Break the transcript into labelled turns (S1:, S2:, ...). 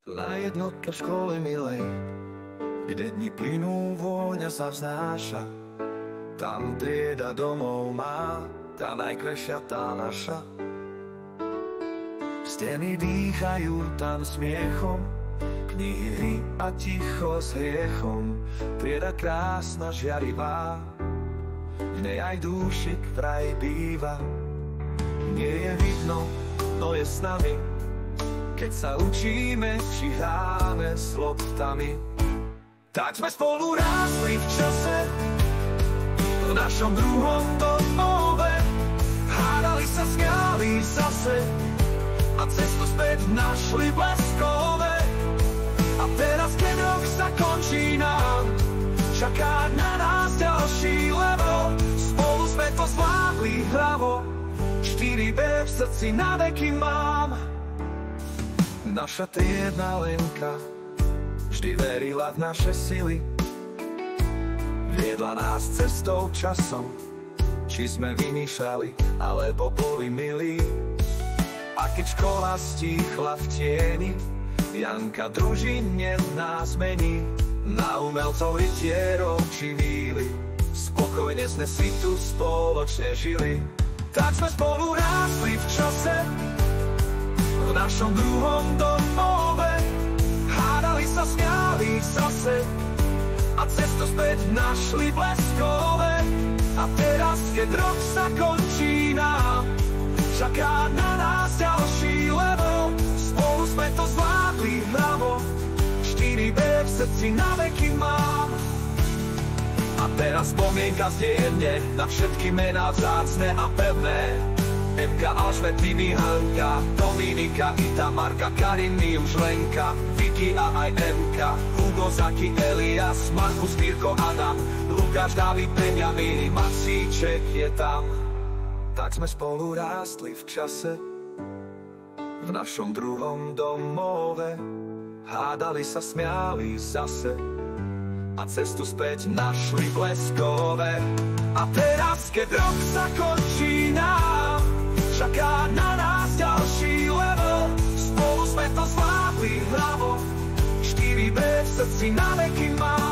S1: Na jednotke v škole milej, kde dni plynú, vôňa sa vznáša. Tam trieda domov má, tá najkrajšia, tá naša. Steny dýchajú tam smiechom, knihy, hry a ticho s hriechom. Trieda krásna, žiarivá, v nej aj dúšik vraj býva. Nie je vidno, no je s nami, keď sa učíme, či hráme s loptami. Tak sme spolu rástli v čase, v našom druhom domove. Hádali sa, smiali zase a cestu späť našli bleskové. A teraz, keď rok sa končí nám, čaká na nás ďalší level. Spolu sme to zvládli hlavo, 4B v srdci na veky mám. Naša triedna Lenka vždy verila v naše sily, viedla nás cestou časom, či sme vymýšľali, alebo boli milí. A keď škola stíchla v tieni, Janka družine nás mení. Na umelcov rytierov či víly, spokojne sme si tu spoločne žili. Tak sme spolu rástli v čase, v našom druhom domove. Hádali sa, smiali zase a cestu späť našli bleskové. A teraz, keď rok sa končí nám, čaká na nás ďalší level. Spolu sme to zvládli hlavo, 4B v srdci na veky mám. A teraz spomienka zdierne na všetky mená vzácne a pevné. Emka, Alžbetiny, Hanka, Dominika, Ita, Marka, Kariny, už Lenka, Vicky a aj Emka, Hugo, Zaki, Elias, Markus, Mirko, Adam, Lukáš, Dávid, Benjamín, Macíček je tam. Tak sme spolu rástli v čase, v našom druhom domove. Hádali sa, smiali zase a cestu späť našli bleskové. A teraz, keď rok sa končí nám, čaká na nás ďalší level. Spolu sme to zvládli hlavo, 4B v srdci na veky mám.